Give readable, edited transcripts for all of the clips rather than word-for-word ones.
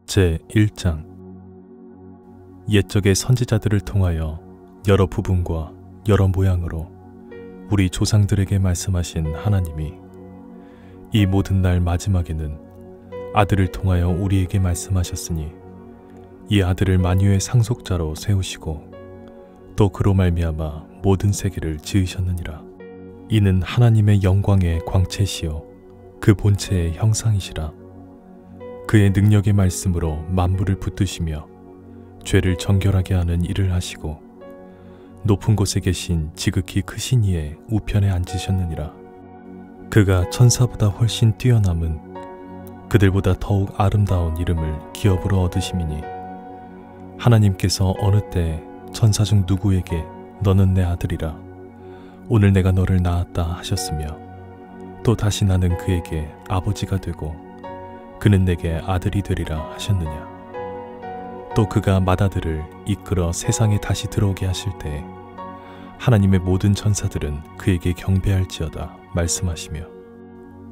제1장. 옛적의 선지자들을 통하여 여러 부분과 여러 모양으로 우리 조상들에게 말씀하신 하나님이 이 모든 날 마지막에는 아들을 통하여 우리에게 말씀하셨으니 이 아들을 만유의 상속자로 세우시고 또 그로 말미암아 모든 세계를 지으셨느니라. 이는 하나님의 영광의 광채시요 그 본체의 형상이시라. 그의 능력의 말씀으로 만물을 붙드시며 죄를 정결하게 하는 일을 하시고 높은 곳에 계신 지극히 크신 이의 우편에 앉으셨느니라. 그가 천사보다 훨씬 뛰어남은 그들보다 더욱 아름다운 이름을 기업으로 얻으심이니 하나님께서 어느 때 천사 중 누구에게 너는 내 아들이라 오늘 내가 너를 낳았다 하셨으며 또 다시 나는 그에게 아버지가 되고 그는 내게 아들이 되리라 하셨느냐. 또 그가 맏아들을 이끌어 세상에 다시 들어오게 하실 때에 하나님의 모든 천사들은 그에게 경배할지어다 말씀하시며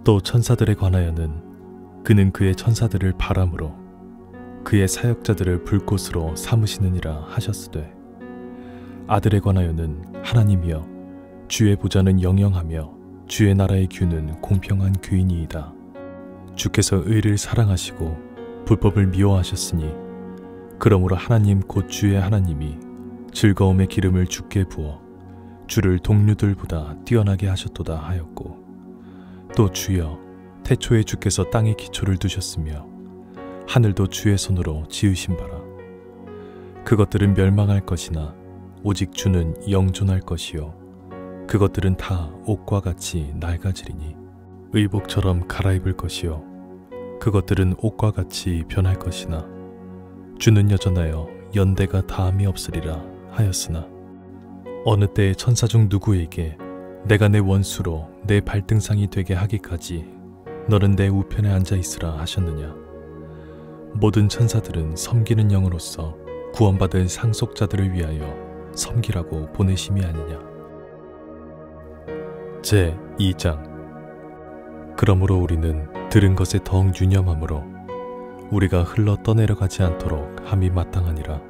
또 천사들에 관하여는 그는 그의 천사들을 바람으로 그의 사역자들을 불꽃으로 삼으시느니라 하셨으되 아들에 관하여는 하나님이여 주의 보좌는 영영하며 주의 나라의 규는 공평한 규이니이다. 주께서 의를 사랑하시고 불법을 미워하셨으니 그러므로 하나님 곧 주의 하나님이 즐거움의 기름을 주께 부어 주를 동류들보다 뛰어나게 하셨도다 하였고 또 주여 태초에 주께서 땅에 기초를 두셨으며 하늘도 주의 손으로 지으신 바라. 그것들은 멸망할 것이나 오직 주는 영존할 것이요 그것들은 다 옷과 같이 낡아지리니 의복처럼 갈아입을 것이요 그것들은 옷과 같이 변할 것이나 주는 여전하여 연대가 다함이 없으리라 하였으나 어느 때에 천사 중 누구에게 내가 내 원수로 내 발등상이 되게 하기까지 너는 내 우편에 앉아 있으라 하셨느냐. 모든 천사들은 섬기는 영으로서 구원받을 상속자들을 위하여 섬기라고 보내심이 아니냐. 제2장. 그러므로 우리는 들은 것에 더욱 유념함으로 우리가 흘러 떠내려가지 않도록 함이 마땅하니라.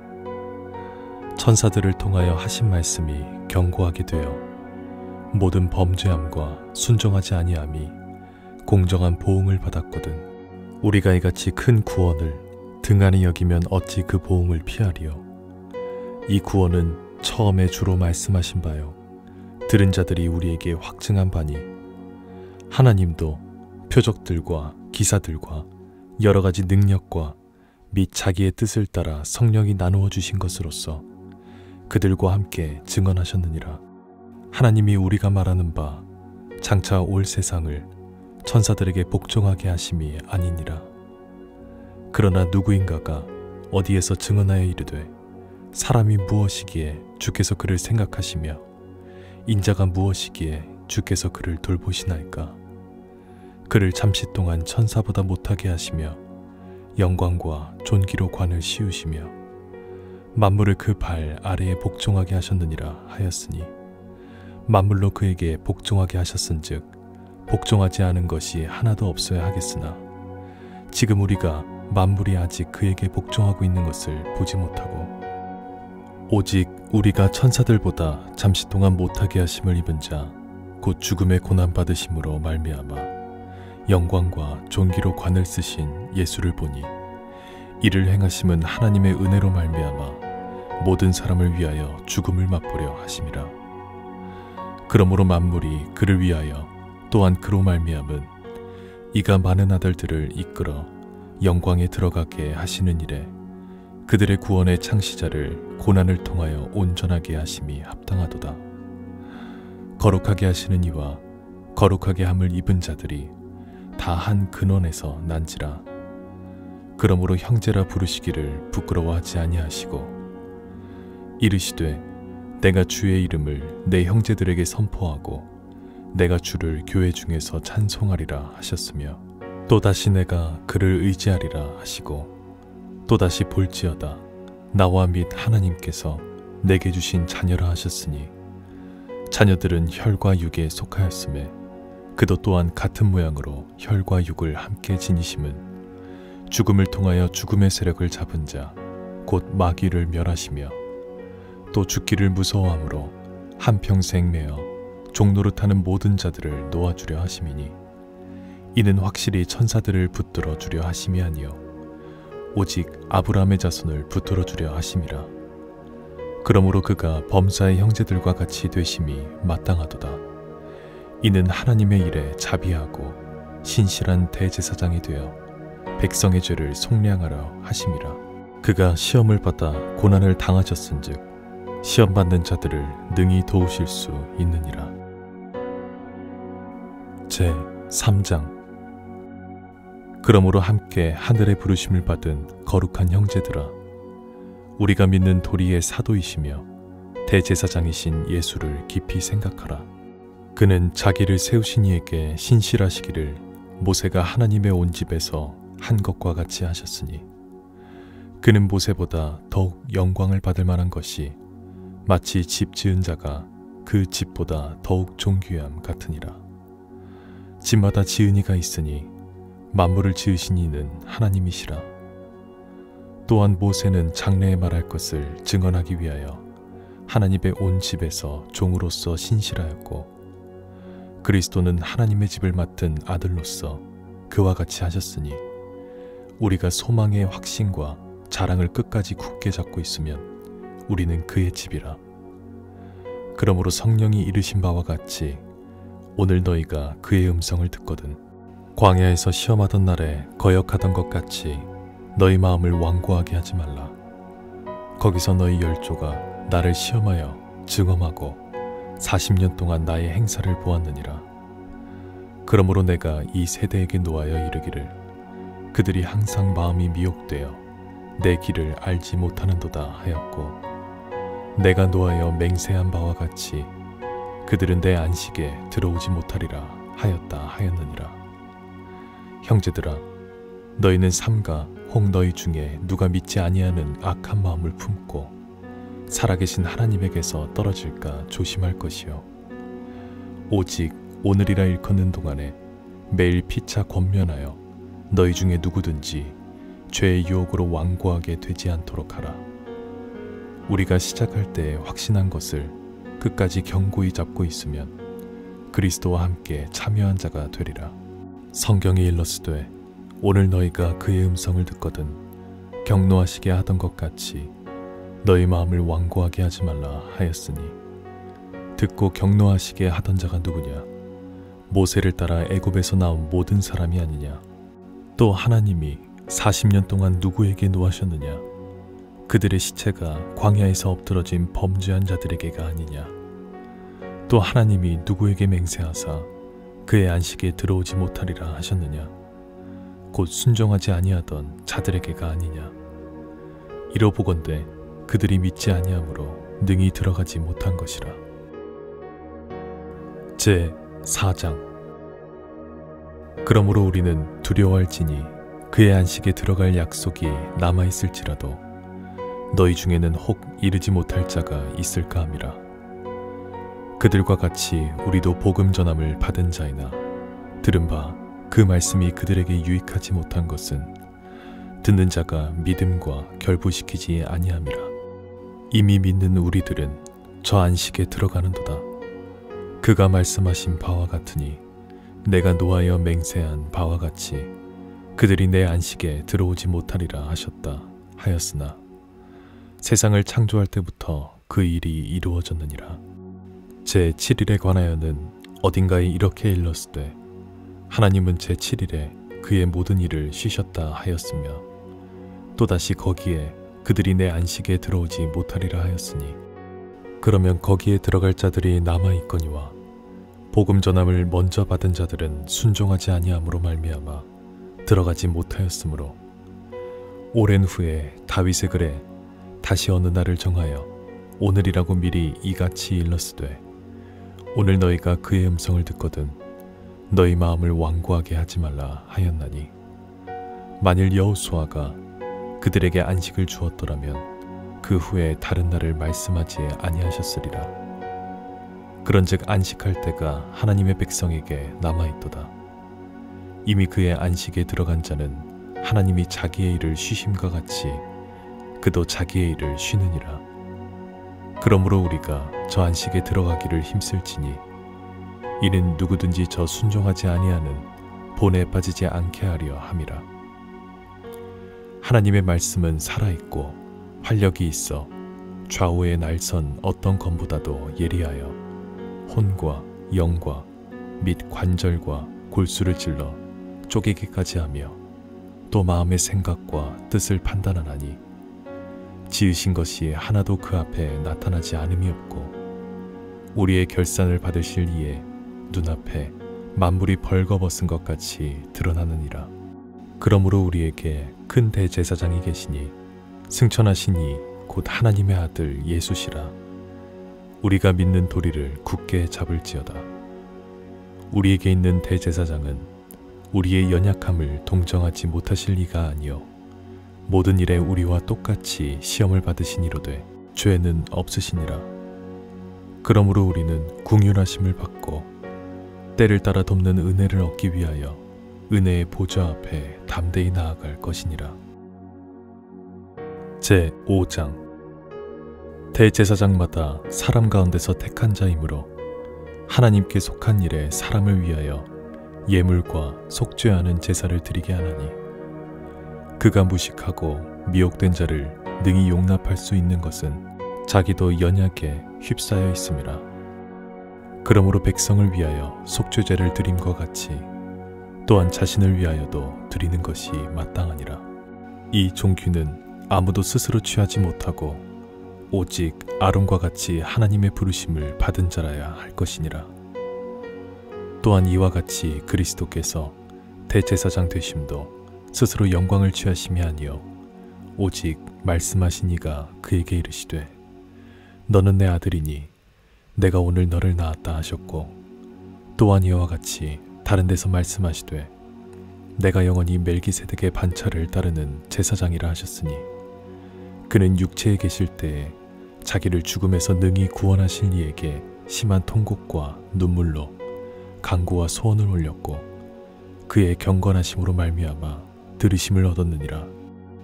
천사들을 통하여 하신 말씀이 견고하게 되어 모든 범죄함과 순종하지 아니함이 공정한 보응을 받았거든. 우리가 이같이 큰 구원을 등한히 여기면 어찌 그 보응을 피하리요. 이 구원은 처음에 주로 말씀하신 바요 들은 자들이 우리에게 확증한 바니 하나님도 표적들과 기사들과 여러 가지 능력과 및 자기의 뜻을 따라 성령이 나누어 주신 것으로서 그들과 함께 증언하셨느니라. 하나님이 우리가 말하는 바 장차 올 세상을 천사들에게 복종하게 하심이 아니니라. 그러나 누구인가가 어디에서 증언하여 이르되 사람이 무엇이기에 주께서 그를 생각하시며 인자가 무엇이기에 주께서 그를 돌보시나이까. 그를 잠시 동안 천사보다 못하게 하시며 영광과 존귀로 관을 씌우시며 만물을 그 발 아래에 복종하게 하셨느니라 하였으니 만물로 그에게 복종하게 하셨은즉 복종하지 않은 것이 하나도 없어야 하겠으나 지금 우리가 만물이 아직 그에게 복종하고 있는 것을 보지 못하고 오직 우리가 천사들보다 잠시 동안 못하게 하심을 입은 자 곧 죽음의 고난 받으심으로 말미암아 영광과 존귀로 관을 쓰신 예수를 보니 이를 행하심은 하나님의 은혜로 말미암아 모든 사람을 위하여 죽음을 맛보려 하심이라. 그러므로 만물이 그를 위하여 또한 그로 말미암은 이가 많은 아들들을 이끌어 영광에 들어가게 하시는 일에 그들의 구원의 창시자를 고난을 통하여 온전하게 하심이 합당하도다. 거룩하게 하시는 이와 거룩하게 함을 입은 자들이 다 한 근원에서 난지라. 그러므로 형제라 부르시기를 부끄러워하지 아니하시고 이르시되 내가 주의 이름을 내 형제들에게 선포하고 내가 주를 교회 중에서 찬송하리라 하셨으며 또다시 내가 그를 의지하리라 하시고 또다시 볼지어다 나와 및 하나님께서 내게 주신 자녀라 하셨으니 자녀들은 혈과 육에 속하였음에 그도 또한 같은 모양으로 혈과 육을 함께 지니심은 죽음을 통하여 죽음의 세력을 잡은 자 곧 마귀를 멸하시며 또 죽기를 무서워함으로 한평생 매어 종노릇하는 모든 자들을 놓아주려 하심이니 이는 확실히 천사들을 붙들어 주려 하심이 아니요 오직 아브라함의 자손을 붙들어 주려 하심이라. 그러므로 그가 범사의 형제들과 같이 되심이 마땅하도다. 이는 하나님의 일에 자비하고 신실한 대제사장이 되어 백성의 죄를 속량하려 하심이라. 그가 시험을 받아 고난을 당하셨은즉 시험 받는 자들을 능히 도우실 수 있느니라. 제 3장. 그러므로 함께 하늘의 부르심을 받은 거룩한 형제들아, 우리가 믿는 도리의 사도이시며 대제사장이신 예수를 깊이 생각하라. 그는 자기를 세우신 이에게 신실하시기를 모세가 하나님의 온 집에서 한 것과 같이 하셨으니 그는 모세보다 더욱 영광을 받을 만한 것이 마치 집 지은 자가 그 집보다 더욱 존귀함 같으니라. 집마다 지은 이가 있으니 만물을 지으신 이는 하나님이시라. 또한 모세는 장래에 말할 것을 증언하기 위하여 하나님의 온 집에서 종으로서 신실하였고 그리스도는 하나님의 집을 맡은 아들로서 그와 같이 하셨으니 우리가 소망의 확신과 자랑을 끝까지 굳게 잡고 있으면 우리는 그의 집이라. 그러므로 성령이 이르신 바와 같이 오늘 너희가 그의 음성을 듣거든 광야에서 시험하던 날에 거역하던 것 같이 너희 마음을 완고하게 하지 말라. 거기서 너희 열조가 나를 시험하여 증언하고 40년 동안 나의 행사를 보았느니라. 그러므로 내가 이 세대에게 노하여 이르기를 그들이 항상 마음이 미혹되어 내 길을 알지 못하는도다 하였고 내가 노하여 맹세한 바와 같이 그들은 내 안식에 들어오지 못하리라 하였다 하였느니라. 형제들아, 너희는 삼가 혹 너희 중에 누가 믿지 아니하는 악한 마음을 품고 살아계신 하나님에게서 떨어질까 조심할 것이요 오직 오늘이라 일컫는 동안에 매일 피차 권면하여 너희 중에 누구든지 죄의 유혹으로 완고하게 되지 않도록 하라. 우리가 시작할 때 확신한 것을 끝까지 견고히 잡고 있으면 그리스도와 함께 참여한 자가 되리라. 성경에 일렀으되 오늘 너희가 그의 음성을 듣거든 경노하시게 하던 것 같이 너희 마음을 완고하게 하지 말라 하였으니 듣고 경노하시게 하던 자가 누구냐? 모세를 따라 애굽에서 나온 모든 사람이 아니냐? 또 하나님이 40년 동안 누구에게 노하셨느냐? 그들의 시체가 광야에서 엎드러진 범죄한 자들에게가 아니냐? 또 하나님이 누구에게 맹세하사 그의 안식에 들어오지 못하리라 하셨느냐? 곧 순종하지 아니하던 자들에게가 아니냐? 이러보건대 그들이 믿지 아니하므로 능히 들어가지 못한 것이라. 제 4장. 그러므로 우리는 두려워할지니 그의 안식에 들어갈 약속이 남아있을지라도 너희 중에는 혹 이르지 못할 자가 있을까 함이라. 그들과 같이 우리도 복음 전함을 받은 자이나 들은 바 그 말씀이 그들에게 유익하지 못한 것은 듣는 자가 믿음과 결부시키지 아니함이라. 이미 믿는 우리들은 저 안식에 들어가는도다. 그가 말씀하신 바와 같으니 내가 노하여 맹세한 바와 같이 그들이 내 안식에 들어오지 못하리라 하셨다 하였으나 세상을 창조할 때부터 그 일이 이루어졌느니라. 제 7일에 관하여는 어딘가에 이렇게 일렀으되 하나님은 제 7일에 그의 모든 일을 쉬셨다 하였으며 또다시 거기에 그들이 내 안식에 들어오지 못하리라 하였으니 그러면 거기에 들어갈 자들이 남아있거니와 복음 전함을 먼저 받은 자들은 순종하지 아니함으로 말미암아 들어가지 못하였으므로 오랜 후에 다윗의 글에 다시 어느 날을 정하여 오늘이라고 미리 이같이 일렀으되 오늘 너희가 그의 음성을 듣거든 너희 마음을 완고하게 하지 말라 하였나니 만일 여호수아가 그들에게 안식을 주었더라면 그 후에 다른 날을 말씀하지 아니하셨으리라. 그런즉 안식할 때가 하나님의 백성에게 남아있도다. 이미 그의 안식에 들어간 자는 하나님이 자기의 일을 쉬심과 같이 그도 자기의 일을 쉬느니라. 그러므로 우리가 저 안식에 들어가기를 힘쓸지니 이는 누구든지 저 순종하지 아니하는 본에 빠지지 않게 하려 함이라. 하나님의 말씀은 살아있고 활력이 있어 좌우의 날선 어떤 검보다도 예리하여 혼과 영과 및 관절과 골수를 찔러 쪼개기까지 하며 또 마음의 생각과 뜻을 판단하나니 지으신 것이 하나도 그 앞에 나타나지 않음이 없고 우리의 결산을 받으실 이에 눈앞에 만물이 벌거벗은 것 같이 드러나느니라. 그러므로 우리에게 큰 대제사장이 계시니 승천하시니 곧 하나님의 아들 예수시라. 우리가 믿는 도리를 굳게 잡을지어다. 우리에게 있는 대제사장은 우리의 연약함을 동정하지 못하실 리가 아니요 모든 일에 우리와 똑같이 시험을 받으시니로되 죄는 없으시니라. 그러므로 우리는 긍휼하심을 받고 때를 따라 돕는 은혜를 얻기 위하여 은혜의 보좌 앞에 담대히 나아갈 것이니라. 제5장. 대제사장마다 사람 가운데서 택한 자이므로 하나님께 속한 일에 사람을 위하여 예물과 속죄하는 제사를 드리게 하나니 그가 무식하고 미혹된 자를 능히 용납할 수 있는 것은 자기도 연약에 휩싸여 있음이라. 그러므로 백성을 위하여 속죄제를 드림과 같이 또한 자신을 위하여도 드리는 것이 마땅하니라. 이 종규는 아무도 스스로 취하지 못하고 오직 아론과 같이 하나님의 부르심을 받은 자라야 할 것이니라. 또한 이와 같이 그리스도께서 대제사장 되심도 스스로 영광을 취하심이 아니요 오직 말씀하신 이가 그에게 이르시되 너는 내 아들이니 내가 오늘 너를 낳았다 하셨고 또한 이와 같이 다른 데서 말씀하시되 내가 영원히 멜기세덱의 반차를 따르는 제사장이라 하셨으니 그는 육체에 계실 때에 자기를 죽음에서 능히 구원하실 이에게 심한 통곡과 눈물로 간구와 소원을 올렸고 그의 경건하심으로 말미암아 들으심을 얻었느니라.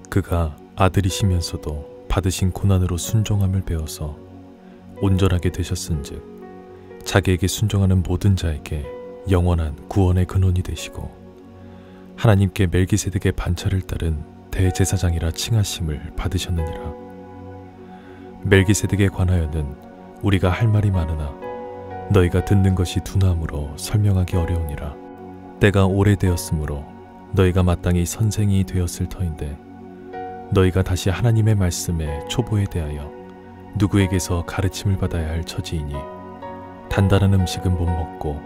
그가 아들이시면서도 받으신 고난으로 순종함을 배워서 온전하게 되셨은즉 자기에게 순종하는 모든 자에게 영원한 구원의 근원이 되시고 하나님께 멜기세덱의 반차를 따른 대제사장이라 칭하심을 받으셨느니라. 멜기세덱에 관하여는 우리가 할 말이 많으나 너희가 듣는 것이 둔함으로 설명하기 어려우니라. 때가 오래되었으므로 너희가 마땅히 선생이 되었을 터인데 너희가 다시 하나님의 말씀의 초보에 대하여 누구에게서 가르침을 받아야 할 처지이니 단단한 음식은 못 먹고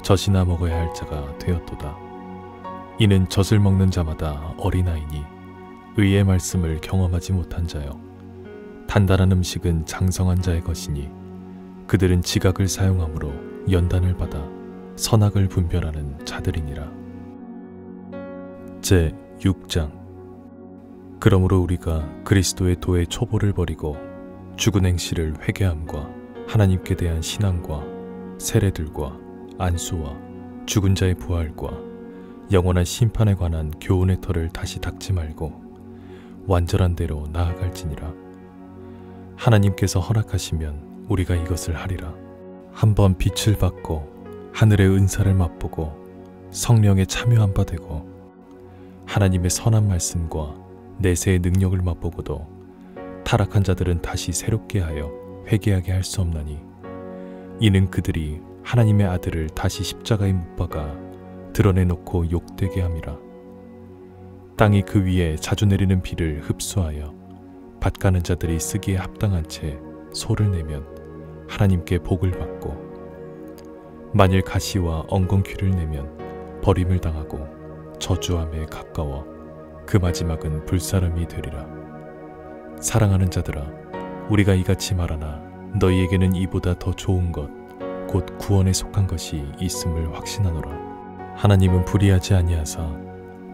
젖이나 먹어야 할 자가 되었도다. 이는 젖을 먹는 자마다 어린아이니 의의 말씀을 경험하지 못한 자요 단단한 음식은 장성한 자의 것이니 그들은 지각을 사용함으로 연단을 받아 선악을 분별하는 자들이니라. 제6장. 그러므로 우리가 그리스도의 도의 초보를 버리고 죽은 행실을 회개함과 하나님께 대한 신앙과 세례들과 안수와 죽은 자의 부활과 영원한 심판에 관한 교훈의 털을 다시 닦지 말고 완전한 대로 나아갈지니라. 하나님께서 허락하시면 우리가 이것을 하리라. 한번 빛을 받고 하늘의 은사를 맛보고 성령에 참여한 바 되고 하나님의 선한 말씀과 내세의 능력을 맛보고도 타락한 자들은 다시 새롭게 하여 회개하게 할 수 없나니 이는 그들이 하나님의 아들을 다시 십자가에 못 박아 드러내놓고 욕되게 함이라. 땅이 그 위에 자주 내리는 비를 흡수하여 밭 가는 자들이 쓰기에 합당한 채 소를 내면 하나님께 복을 받고 만일 가시와 엉겅퀴를 내면 버림을 당하고 저주함에 가까워 그 마지막은 불사름이 되리라. 사랑하는 자들아, 우리가 이같이 말하나 너희에게는 이보다 더 좋은 것 곧 구원에 속한 것이 있음을 확신하노라. 하나님은 불의하지 아니하사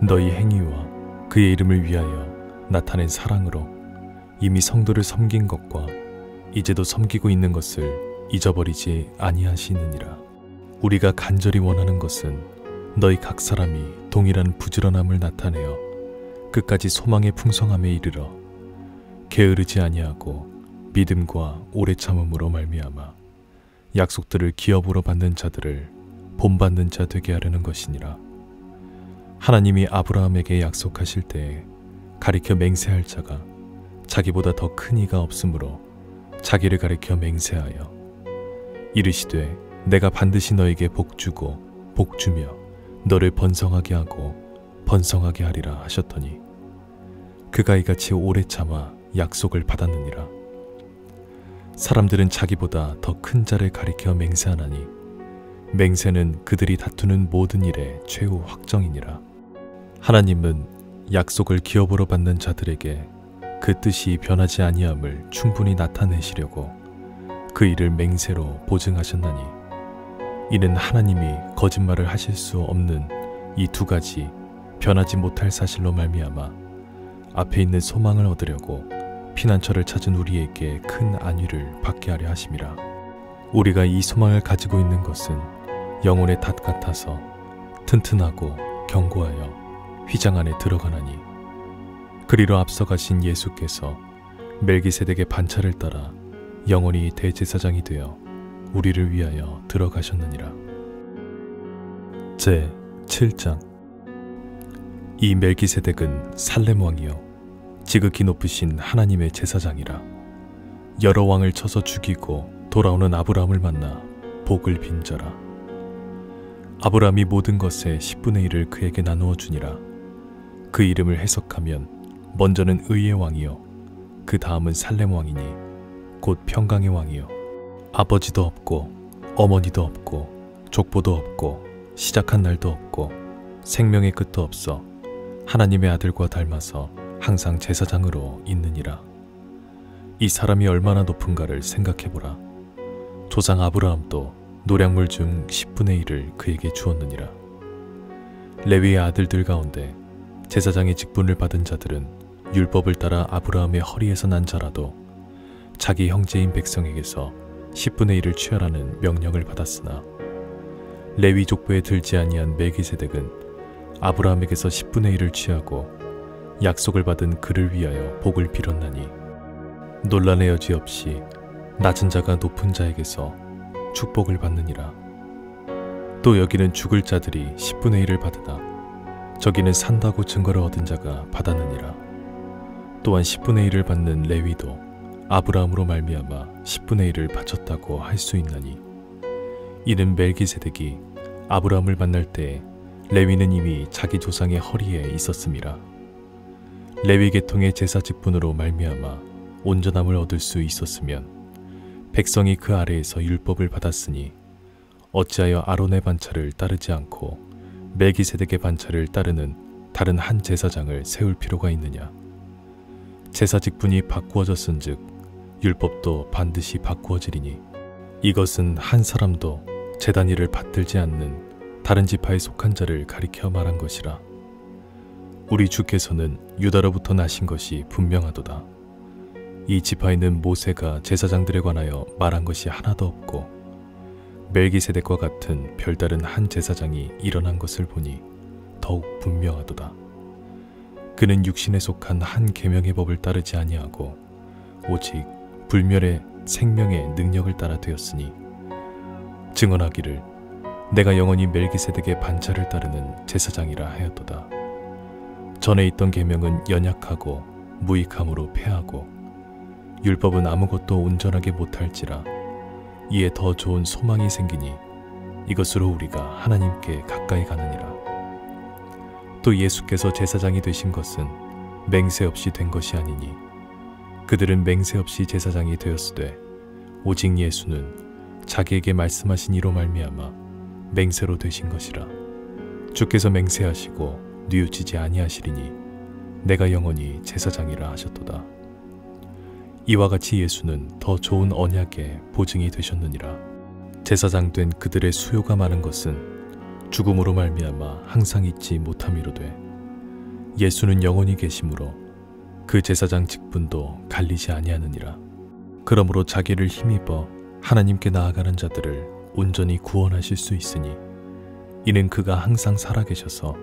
너희 행위와 그의 이름을 위하여 나타낸 사랑으로 이미 성도를 섬긴 것과 이제도 섬기고 있는 것을 잊어버리지 아니하시느니라. 우리가 간절히 원하는 것은 너희 각 사람이 동일한 부지런함을 나타내어 끝까지 소망의 풍성함에 이르러 게으르지 아니하고 믿음과 오래 참음으로 말미암아 약속들을 기업으로 받는 자들을 본받는 자 되게 하려는 것이니라. 하나님이 아브라함에게 약속하실 때에 가리켜 맹세할 자가 자기보다 더 큰 이가 없으므로 자기를 가리켜 맹세하여 이르시되 내가 반드시 너에게 복주고 복주며 너를 번성하게 하고 번성하게 하리라 하셨더니 그가 이같이 오래 참아 약속을 받았느니라. 사람들은 자기보다 더 큰 자를 가리켜 맹세하나니 맹세는 그들이 다투는 모든 일의 최후 확정이니라. 하나님은 약속을 기업으로 받는 자들에게 그 뜻이 변하지 아니함을 충분히 나타내시려고 그 일을 맹세로 보증하셨나니 이는 하나님이 거짓말을 하실 수 없는 이 두 가지 변하지 못할 사실로 말미암아 앞에 있는 소망을 얻으려고 피난처를 찾은 우리에게 큰 안위를 받게 하려 하심이라. 우리가 이 소망을 가지고 있는 것은 영혼의 닷 같아서 튼튼하고 견고하여 휘장 안에 들어가나니 그리로 앞서가신 예수께서 멜기세덱의 반차를 따라 영원히 대제사장이 되어 우리를 위하여 들어가셨느니라. 제 7장. 이 멜기세덱은 살렘 왕이요 지극히 높으신 하나님의 제사장이라. 여러 왕을 쳐서 죽이고 돌아오는 아브라함을 만나 복을 빈 자라. 아브라함이 모든 것의 10분의 1을 그에게 나누어 주니라. 그 이름을 해석하면 먼저는 의의 왕이요 그 다음은 살렘 왕이니 곧 평강의 왕이요 아버지도 없고 어머니도 없고 족보도 없고 시작한 날도 없고 생명의 끝도 없어 하나님의 아들과 닮아서 항상 제사장으로 있느니라. 이 사람이 얼마나 높은가를 생각해보라. 조상 아브라함도 노량물 중 10분의 1을 그에게 주었느니라. 레위의 아들들 가운데 제사장의 직분을 받은 자들은 율법을 따라 아브라함의 허리에서 난 자라도 자기 형제인 백성에게서 10분의 1을 취하라는 명령을 받았으나 레위 족보에 들지 아니한 멜기세덱은 아브라함에게서 10분의 1을 취하고 약속을 받은 그를 위하여 복을 빌었나니 논란의 여지 없이 낮은 자가 높은 자에게서 축복을 받느니라. 또 여기는 죽을 자들이 10분의 1을 받으나 저기는 산다고 증거를 얻은 자가 받았느니라. 또한 10분의 1을 받는 레위도 아브라함으로 말미암아 10분의 1을 바쳤다고 할 수 있나니 이는 멜기세덱이 아브라함을 만날 때에 레위는 이미 자기 조상의 허리에 있었음이라. 레위 계통의 제사 직분으로 말미암아 온전함을 얻을 수 있었으면 백성이 그 아래에서 율법을 받았으니 어찌하여 아론의 반차를 따르지 않고 멜기세덱의 반차를 따르는 다른 한 제사장을 세울 필요가 있느냐. 제사 직분이 바꾸어졌은즉 율법도 반드시 바꾸어지리니 이것은 한 사람도 제단 일을 받들지 않는 다른 지파에 속한 자를 가리켜 말한 것이라. 우리 주께서는 유다로부터 나신 것이 분명하도다. 이 지파에는 모세가 제사장들에 관하여 말한 것이 하나도 없고 멜기세덱과 같은 별다른 한 제사장이 일어난 것을 보니 더욱 분명하도다. 그는 육신에 속한 한 계명의 법을 따르지 아니하고 오직 불멸의 생명의 능력을 따라 되었으니 증언하기를 내가 영원히 멜기세덱의 반차를 따르는 제사장이라 하였도다. 전에 있던 계명은 연약하고 무익함으로 패하고 율법은 아무것도 온전하게 못할지라 이에 더 좋은 소망이 생기니 이것으로 우리가 하나님께 가까이 가느니라. 또 예수께서 제사장이 되신 것은 맹세 없이 된 것이 아니니 그들은 맹세 없이 제사장이 되었으되 오직 예수는 자기에게 말씀하신 이로 말미암아 맹세로 되신 것이라. 주께서 맹세하시고 뉘우치지 아니하시리니 내가 영원히 제사장이라 하셨도다. 이와 같이 예수는 더 좋은 언약의 보증이 되셨느니라. 제사장 된 그들의 수요가 많은 것은 죽음으로 말미암아 항상 잊지 못함이로되 예수는 영원히 계심으로 그 제사장 직분도 갈리지 아니하느니라. 그러므로 자기를 힘입어 하나님께 나아가는 자들을 온전히 구원하실 수 있으니 이는 그가 항상 살아계셔서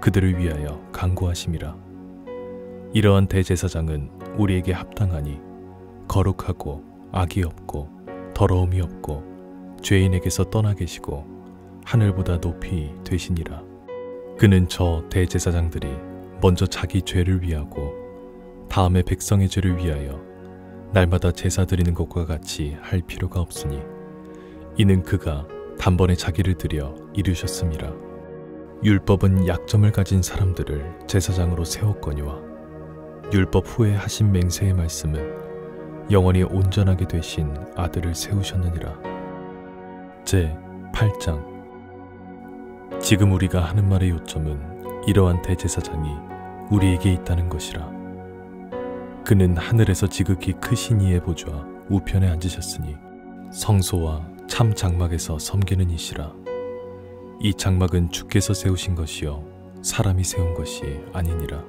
그들을 위하여 간구하심이라. 이러한 대제사장은 우리에게 합당하니 거룩하고 악이 없고 더러움이 없고 죄인에게서 떠나 계시고 하늘보다 높이 되시니라. 그는 저 대제사장들이 먼저 자기 죄를 위하고 다음에 백성의 죄를 위하여 날마다 제사 드리는 것과 같이 할 필요가 없으니 이는 그가 단번에 자기를 드려 이루셨음이라. 율법은 약점을 가진 사람들을 제사장으로 세웠거니와 율법 후에 하신 맹세의 말씀은 영원히 온전하게 되신 아들을 세우셨느니라. 제 8장. 지금 우리가 하는 말의 요점은 이러한 대제사장이 우리에게 있다는 것이라. 그는 하늘에서 지극히 크신 이의 보좌 우편에 앉으셨으니 성소와 참 장막에서 섬기는 이시라. 이 장막은 주께서 세우신 것이요 사람이 세운 것이 아니니라.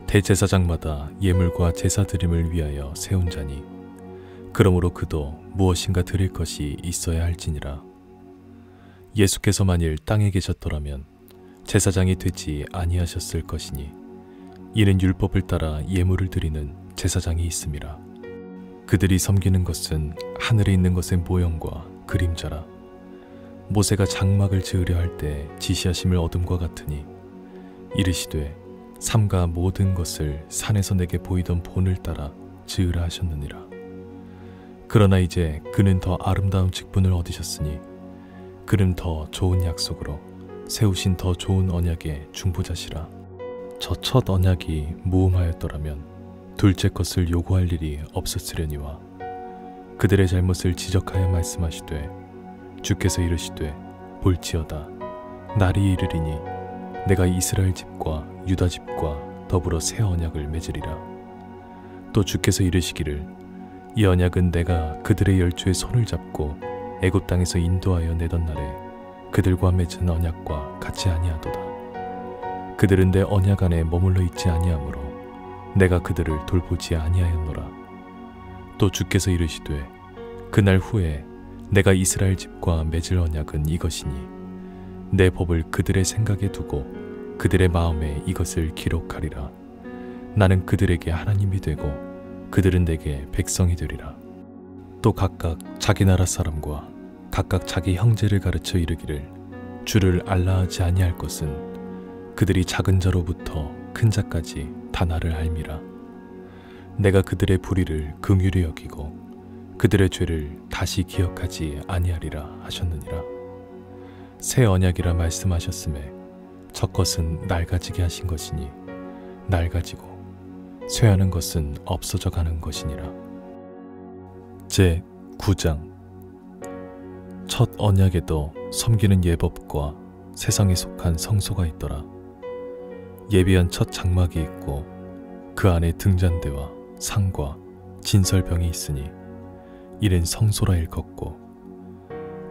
대제사장마다 예물과 제사 드림을 위하여 세운 자니 그러므로 그도 무엇인가 드릴 것이 있어야 할지니라. 예수께서 만일 땅에 계셨더라면 제사장이 되지 아니하셨을 것이니 이는 율법을 따라 예물을 드리는 제사장이 있음이라. 그들이 섬기는 것은 하늘에 있는 것의 모형과 그림자라. 모세가 장막을 지으려 할 때 지시하심을 얻음과 같으니 이르시되 삼가 모든 것을 산에서 내게 보이던 본을 따라 지으라 하셨느니라. 그러나 이제 그는 더 아름다운 직분을 얻으셨으니 그는 더 좋은 약속으로 세우신 더 좋은 언약의 중보자시라. 저 첫 언약이 무음하였더라면 둘째 것을 요구할 일이 없었으려니와 그들의 잘못을 지적하여 말씀하시되 주께서 이르시되 볼지어다 날이 이르리니 내가 이스라엘 집과 유다 집과 더불어 새 언약을 맺으리라. 또 주께서 이르시기를 이 언약은 내가 그들의 열조의 손을 잡고 애굽 땅에서 인도하여 내던 날에 그들과 맺은 언약과 같이 아니하도다. 그들은 내 언약 안에 머물러 있지 아니하므로 내가 그들을 돌보지 아니하였노라. 또 주께서 이르시되 그날 후에 내가 이스라엘 집과 맺을 언약은 이것이니 내 법을 그들의 생각에 두고 그들의 마음에 이것을 기록하리라. 나는 그들에게 하나님이 되고 그들은 내게 백성이 되리라. 또 각각 자기 나라 사람과 각각 자기 형제를 가르쳐 이르기를 주를 알라하지 아니할 것은 그들이 작은 자로부터 큰 자까지 다 나를 알미라. 내가 그들의 불의를 긍휼히 여기고 그들의 죄를 다시 기억하지 아니하리라 하셨느니라. 새 언약이라 말씀하셨음에 첫 것은 낡아지게 하신 것이니 낡아지고 쇠하는 것은 없어져 가는 것이니라. 제 9장. 첫 언약에도 섬기는 예법과 세상에 속한 성소가 있더라. 예비한 첫 장막이 있고 그 안에 등잔대와 상과 진설병이 있으니 이는 성소라 일컫고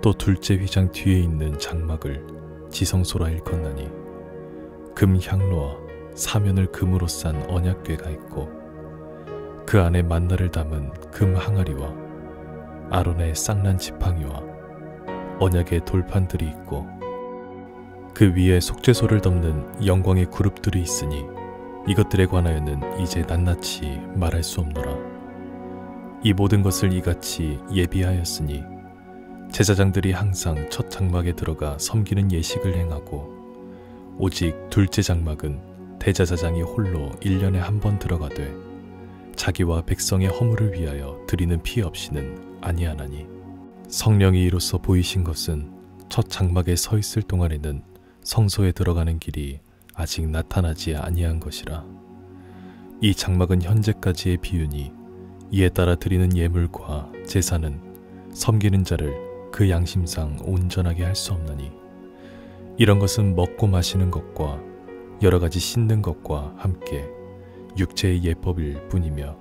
또 둘째 휘장 뒤에 있는 장막을 지성소라 일컫나니 금 향로와 사면을 금으로 싼 언약궤가 있고 그 안에 만나를 담은 금 항아리와 아론의 쌍난 지팡이와 언약의 돌판들이 있고 그 위에 속죄소를 덮는 영광의 그룹들이 있으니 이것들에 관하여는 이제 낱낱이 말할 수 없노라. 이 모든 것을 이같이 예비하였으니 제사장들이 항상 첫 장막에 들어가 섬기는 예식을 행하고 오직 둘째 장막은 대제사장이 홀로 1년에 한 번 들어가되 자기와 백성의 허물을 위하여 드리는 피 없이는 아니하나니 성령이 이로써 보이신 것은 첫 장막에 서 있을 동안에는 성소에 들어가는 길이 아직 나타나지 아니한 것이라. 이 장막은 현재까지의 비유니 이에 따라 드리는 예물과 제사는 섬기는 자를 그 양심상 온전하게 할 수 없나니 이런 것은 먹고 마시는 것과 여러 가지 씻는 것과 함께 육체의 예법일 뿐이며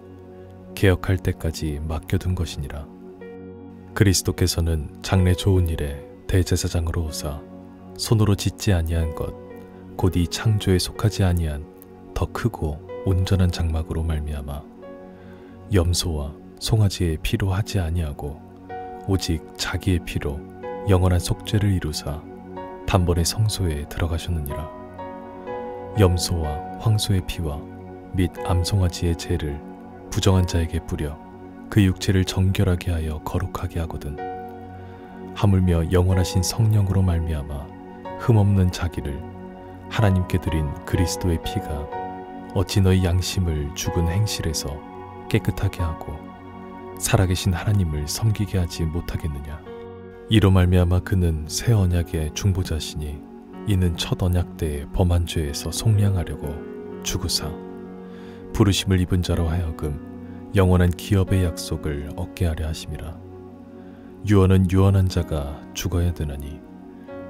개혁할 때까지 맡겨둔 것이니라. 그리스도께서는 장래 좋은 일에 대제사장으로 오사 손으로 짓지 아니한 것 곧 이 창조에 속하지 아니한 더 크고 온전한 장막으로 말미암아 염소와 송아지의 피로 하지 아니하고 오직 자기의 피로 영원한 속죄를 이루사 단번에 성소에 들어가셨느니라. 염소와 황소의 피와 및 암송아지의 죄를 부정한 자에게 뿌려 그 육체를 정결하게 하여 거룩하게 하거든. 하물며 영원하신 성령으로 말미암아 흠없는 자기를 하나님께 드린 그리스도의 피가 어찌 너희 양심을 죽은 행실에서 깨끗하게 하고 살아계신 하나님을 섬기게 하지 못하겠느냐. 이로 말미암아 그는 새 언약의 중보자시니 이는 첫 언약 때의 범한 죄에서 속량하려고 죽으사 부르심을 입은 자로 하여금 영원한 기업의 약속을 얻게 하려 하심이라. 유언은 유언한 자가 죽어야 되나니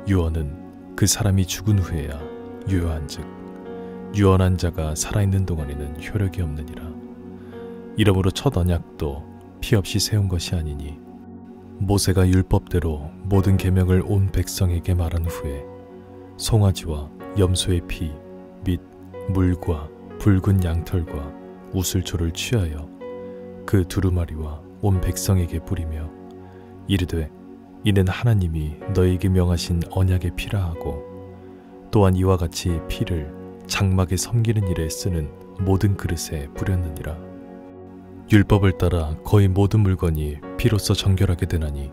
유언은 그 사람이 죽은 후에야 유효한즉 유언한 자가 살아있는 동안에는 효력이 없느니라. 이러므로 첫 언약도 피 없이 세운 것이 아니니 모세가 율법대로 모든 계명을 온 백성에게 말한 후에 송아지와 염소의 피 및 물과 붉은 양털과 우슬초를 취하여 그 두루마리와 온 백성에게 뿌리며 이르되 이는 하나님이 너희에게 명하신 언약의 피라 하고 또한 이와 같이 피를 장막에 섬기는 일에 쓰는 모든 그릇에 뿌렸느니라. 율법을 따라 거의 모든 물건이 피로써 정결하게 되나니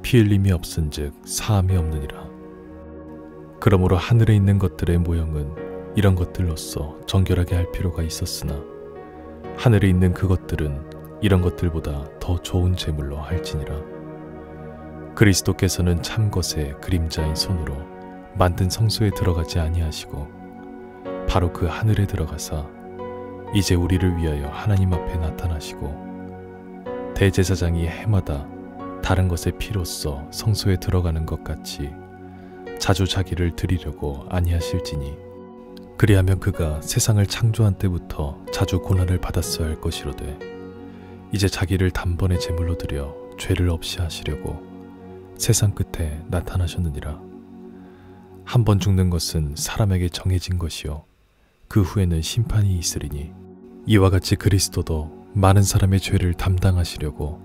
피 흘림이 없은즉 사함이 없느니라. 그러므로 하늘에 있는 것들의 모형은 이런 것들로서 정결하게 할 필요가 있었으나 하늘에 있는 그것들은 이런 것들보다 더 좋은 제물로 할지니라. 그리스도께서는 참 것의 그림자인 손으로 만든 성소에 들어가지 아니하시고 바로 그 하늘에 들어가사 이제 우리를 위하여 하나님 앞에 나타나시고 대제사장이 해마다 다른 것의 피로써 성소에 들어가는 것 같이 자주 자기를 드리려고 아니하실지니 그리하면 그가 세상을 창조한 때부터 자주 고난을 받았어야 할 것이로되 이제 자기를 단번에 제물로 드려 죄를 없이 하시려고 세상 끝에 나타나셨느니라. 한 번 죽는 것은 사람에게 정해진 것이요 그 후에는 심판이 있으리니 이와 같이 그리스도도 많은 사람의 죄를 담당하시려고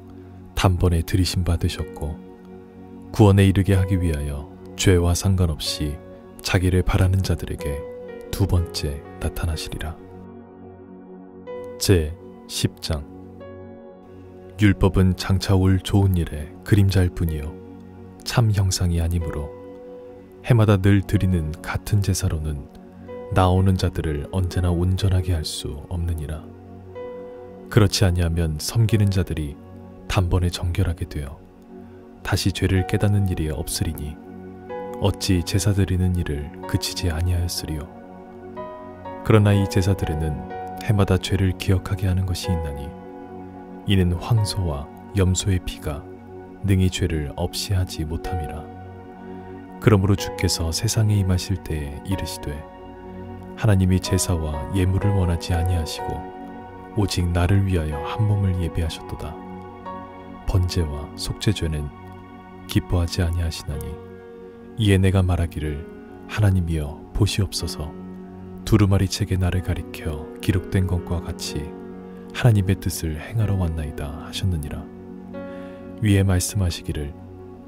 단번에 들이심 받으셨고 구원에 이르게 하기 위하여 죄와 상관없이 자기를 바라는 자들에게 두 번째 나타나시리라. 제 10장. 율법은 장차 올 좋은 일의 그림자일 뿐이요 참 형상이 아니므로 해마다 늘 드리는 같은 제사로는 나오는 자들을 언제나 온전하게 할 수 없느니라. 그렇지 아니하면 섬기는 자들이 단번에 정결하게 되어 다시 죄를 깨닫는 일이 없으리니 어찌 제사 드리는 일을 그치지 아니하였으리요. 그러나 이 제사들에는 해마다 죄를 기억하게 하는 것이 있나니 이는 황소와 염소의 피가 능히 죄를 없이 하지 못함이라. 그러므로 주께서 세상에 임하실 때에 이르시되 하나님이 제사와 예물을 원하지 아니하시고 오직 나를 위하여 한 몸을 예비하셨도다. 번제와 속죄죄는 기뻐하지 아니하시나니 이에 내가 말하기를 하나님이여 보시옵소서 두루마리 책에 나를 가리켜 기록된 것과 같이 하나님의 뜻을 행하러 왔나이다 하셨느니라. 위에 말씀하시기를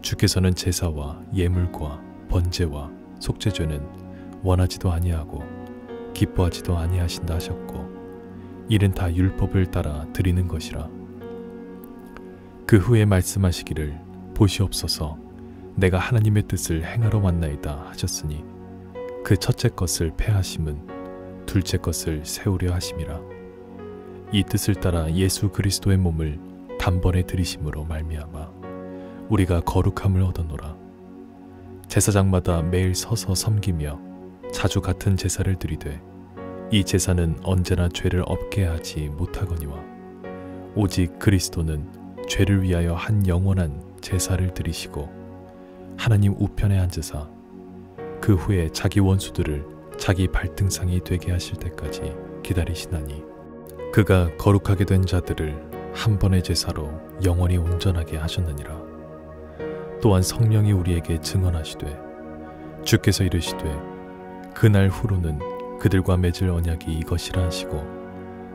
주께서는 제사와 예물과 번제와 속죄죄는 원하지도 아니하고 기뻐하지도 아니하신다 하셨고 이는 다 율법을 따라 드리는 것이라. 그 후에 말씀하시기를 보시옵소서 내가 하나님의 뜻을 행하러 왔나이다 하셨으니 그 첫째 것을 폐하심은 둘째 것을 세우려 하심이라. 이 뜻을 따라 예수 그리스도의 몸을 단번에 들이심으로 말미암아 우리가 거룩함을 얻어노라. 제사장마다 매일 서서 섬기며 자주 같은 제사를 드리되 이 제사는 언제나 죄를 없게 하지 못하거니와 오직 그리스도는 죄를 위하여 한 영원한 제사를 드리시고 하나님 우편에 앉으사 그 후에 자기 원수들을 자기 발등상이 되게 하실 때까지 기다리시나니 그가 거룩하게 된 자들을 한 번의 제사로 영원히 온전하게 하셨느니라. 또한 성령이 우리에게 증언하시되 주께서 이르시되 그날 후로는 그들과 맺을 언약이 이것이라 하시고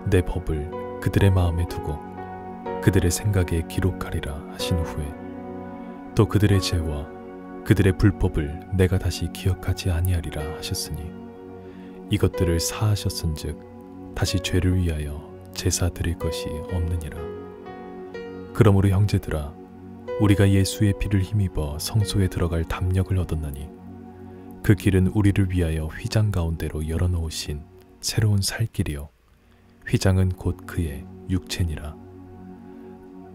내 법을 그들의 마음에 두고 그들의 생각에 기록하리라 하신 후에 또 그들의 죄와 그들의 불법을 내가 다시 기억하지 아니하리라 하셨으니 이것들을 사하셨은즉 다시 죄를 위하여 제사 드릴 것이 없느니라. 그러므로 형제들아, 우리가 예수의 피를 힘입어 성소에 들어갈 담력을 얻었나니 그 길은 우리를 위하여 휘장 가운데로 열어놓으신 새로운 살 길이요 휘장은 곧 그의 육체니라.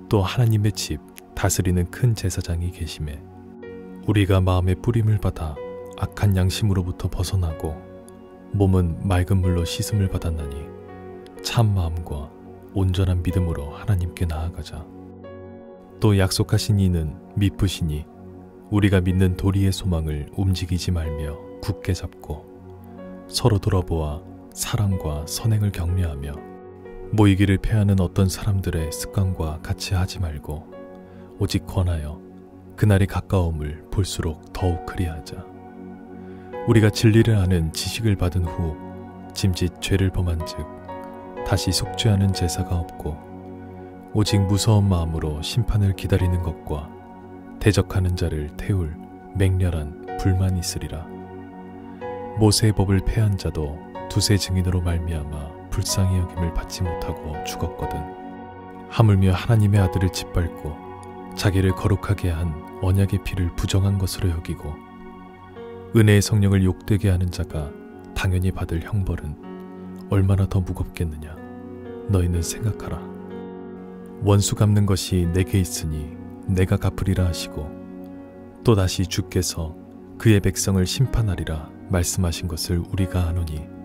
또 하나님의 집 다스리는 큰 제사장이 계심에 우리가 마음의 뿌림을 받아 악한 양심으로부터 벗어나고 몸은 맑은 물로 씻음을 받았나니 참 마음과 온전한 믿음으로 하나님께 나아가자. 또 약속하신 이는 미쁘시니 우리가 믿는 도리의 소망을 움직이지 말며 굳게 잡고 서로 돌아보아 사랑과 선행을 격려하며 모이기를 패하는 어떤 사람들의 습관과 같이 하지 말고 오직 권하여 그날이 가까움을 볼수록 더욱 그리하자. 우리가 진리를 아는 지식을 받은 후 짐짓 죄를 범한 즉 다시 속죄하는 제사가 없고 오직 무서운 마음으로 심판을 기다리는 것과 대적하는 자를 태울 맹렬한 불만이 있으리라. 모세의 법을 폐한 자도 두세 증인으로 말미암아 불쌍히 여김을 받지 못하고 죽었거든. 하물며 하나님의 아들을 짓밟고 자기를 거룩하게 한 언약의 피를 부정한 것으로 여기고 은혜의 성령을 욕되게 하는 자가 당연히 받을 형벌은 얼마나 더 무겁겠느냐. 너희는 생각하라. 원수 갚는 것이 내게 있으니 내가 갚으리라 하시고 또다시 주께서 그의 백성을 심판하리라 말씀하신 것을 우리가 아노니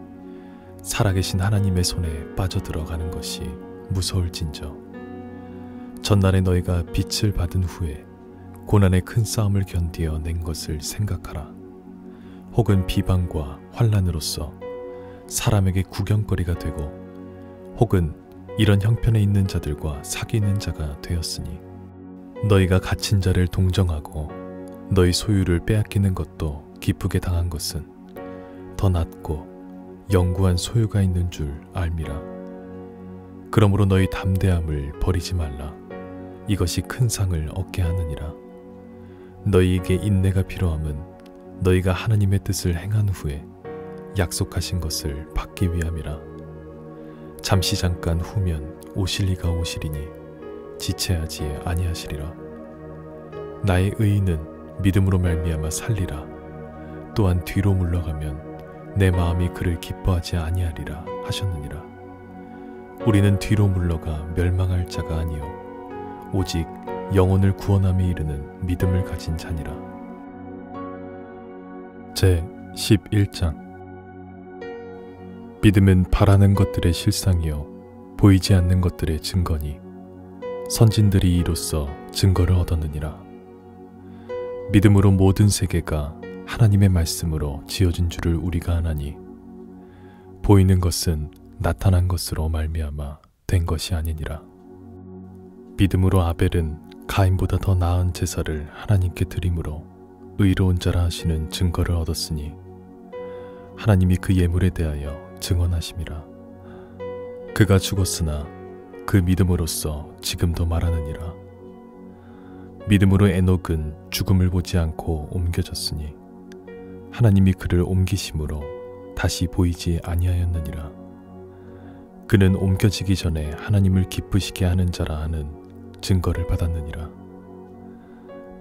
살아계신 하나님의 손에 빠져들어가는 것이 무서울진저. 전날에 너희가 빛을 받은 후에 고난의 큰 싸움을 견디어 낸 것을 생각하라. 혹은 비방과 환난으로서 사람에게 구경거리가 되고 혹은 이런 형편에 있는 자들과 사귀는 자가 되었으니 너희가 갇힌 자를 동정하고 너희 소유를 빼앗기는 것도 기쁘게 당한 것은 더 낫고 영구한 소유가 있는 줄 알미라. 그러므로 너희 담대함을 버리지 말라. 이것이 큰 상을 얻게 하느니라. 너희에게 인내가 필요함은 너희가 하나님의 뜻을 행한 후에 약속하신 것을 받기 위함이라. 잠시 잠깐 후면 오실 이가 오시리니 지체하지 아니하시리라. 나의 의인은 믿음으로 말미암아 살리라. 또한 뒤로 물러가면 내 마음이 그를 기뻐하지 아니하리라 하셨느니라. 우리는 뒤로 물러가 멸망할 자가 아니요 오직 영혼을 구원함에 이르는 믿음을 가진 자니라. 제 11장. 믿음은 바라는 것들의 실상이요 보이지 않는 것들의 증거니 선진들이 이로써 증거를 얻었느니라. 믿음으로 모든 세계가 하나님의 말씀으로 지어진 줄을 우리가 아나니 보이는 것은 나타난 것으로 말미암아 된 것이 아니니라. 믿음으로 아벨은 가인보다 더 나은 제사를 하나님께 드림으로 의로운 자라 하시는 증거를 얻었으니 하나님이 그 예물에 대하여 증언하심이라. 그가 죽었으나 그 믿음으로써 지금도 말하느니라. 믿음으로 에녹은 죽음을 보지 않고 옮겨졌으니 하나님이 그를 옮기심으로 다시 보이지 아니하였느니라. 그는 옮겨지기 전에 하나님을 기쁘시게 하는 자라 하는 증거를 받았느니라.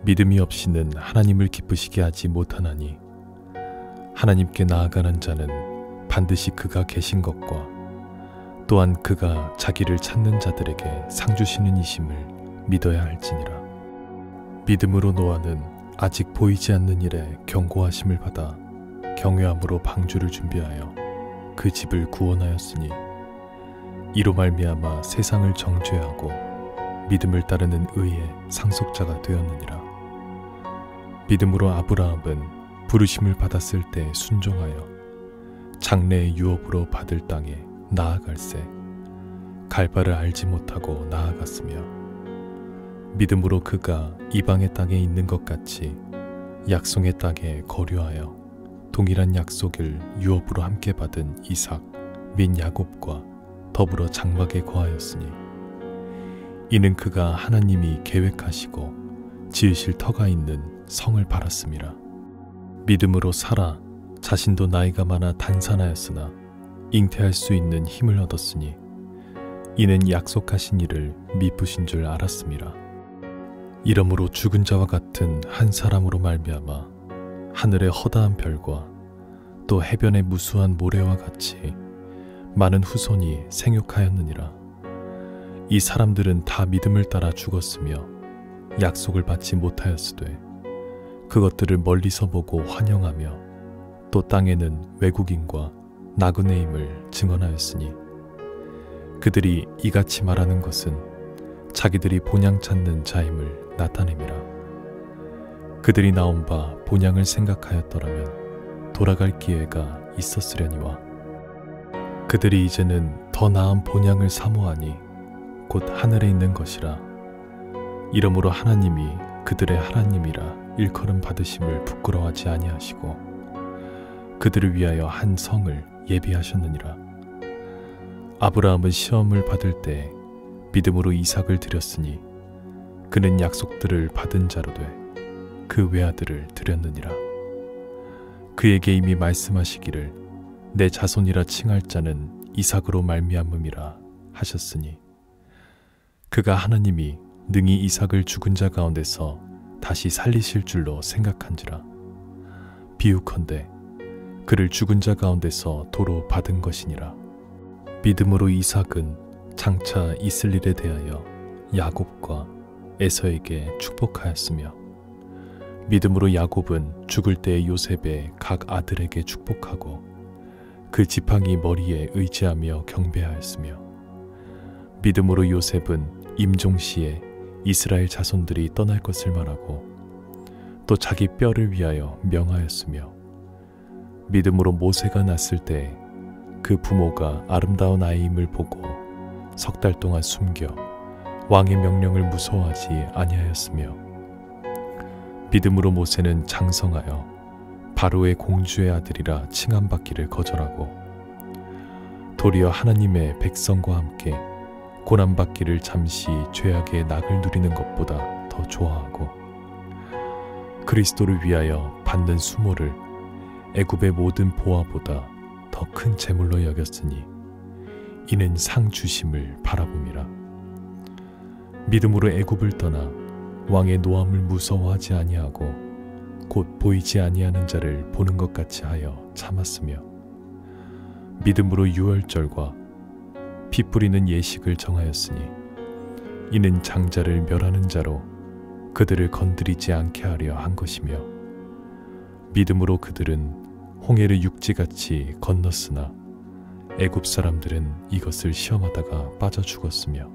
믿음이 없이는 하나님을 기쁘시게 하지 못하나니 하나님께 나아가는 자는 반드시 그가 계신 것과 또한 그가 자기를 찾는 자들에게 상 주시는 이심을 믿어야 할지니라. 믿음으로 노아는 아직 보이지 않는 일에 경고하심을 받아 경외함으로 방주를 준비하여 그 집을 구원하였으니 이로 말미암아 세상을 정죄하고 믿음을 따르는 의의 상속자가 되었느니라. 믿음으로 아브라함은 부르심을 받았을 때 순종하여 장래의 유업으로 받을 땅에 나아갈새 갈 바를 알지 못하고 나아갔으며 믿음으로 그가 이방의 땅에 있는 것 같이 약속의 땅에 거류하여 동일한 약속을 유업으로 함께 받은 이삭 및 야곱과 더불어 장막에 거하였으니 이는 그가 하나님이 계획하시고 지으실 터가 있는 성을 바랐음이라. 믿음으로 사라 자신도 나이가 많아 단산하였으나 잉태할 수 있는 힘을 얻었으니 이는 약속하신 이를 미쁘신 줄 알았음이라. 이러므로 죽은 자와 같은 한 사람으로 말미암아 하늘의 허다한 별과 또 해변의 무수한 모래와 같이 많은 후손이 생육하였느니라. 이 사람들은 다 믿음을 따라 죽었으며 약속을 받지 못하였으되 그것들을 멀리서 보고 환영하며 또 땅에는 외국인과 나그네임을 증언하였으니 그들이 이같이 말하는 것은 자기들이 본향 찾는 자임을 나타냄이라. 그들이 나온 바 본향을 생각하였더라면 돌아갈 기회가 있었으려니와 그들이 이제는 더 나은 본향을 사모하니 곧 하늘에 있는 것이라. 이러므로 하나님이 그들의 하나님이라 일컬음 받으심을 부끄러워하지 아니하시고 그들을 위하여 한 성을 예비하셨느니라. 아브라함은 시험을 받을 때 믿음으로 이삭을 드렸으니 그는 약속들을 받은 자로 돼 그 외아들을 드렸느니라. 그에게 이미 말씀하시기를 내 자손이라 칭할 자는 이삭으로 말미암음이라 하셨으니 그가 하나님이 능히 이삭을 죽은 자 가운데서 다시 살리실 줄로 생각한지라. 비유컨대 그를 죽은 자 가운데서 도로 받은 것이니라. 믿음으로 이삭은 장차 있을 일에 대하여 야곱과 에서에게 축복하였으며 믿음으로 야곱은 죽을 때 요셉의 각 아들에게 축복하고 그 지팡이 머리에 의지하며 경배하였으며 믿음으로 요셉은 임종시에 이스라엘 자손들이 떠날 것을 말하고 또 자기 뼈를 위하여 명하였으며 믿음으로 모세가 났을 때 그 부모가 아름다운 아이임을 보고 석 달 동안 숨겨 왕의 명령을 무서워하지 아니하였으며 믿음으로 모세는 장성하여 바로의 공주의 아들이라 칭함받기를 거절하고 도리어 하나님의 백성과 함께 고난받기를 잠시 죄악의 낙을 누리는 것보다 더 좋아하고 그리스도를 위하여 받는 수모를 애굽의 모든 보화보다 더 큰 재물로 여겼으니 이는 상 주심을 바라봄이라. 믿음으로 애굽을 떠나 왕의 노함을 무서워하지 아니하고 곧 보이지 아니하는 자를 보는 것 같이 하여 참았으며 믿음으로 유월절과 피 뿌리는 예식을 정하였으니 이는 장자를 멸하는 자로 그들을 건드리지 않게 하려 한 것이며 믿음으로 그들은 홍해를 육지같이 건넜으나 애굽 사람들은 이것을 시험하다가 빠져 죽었으며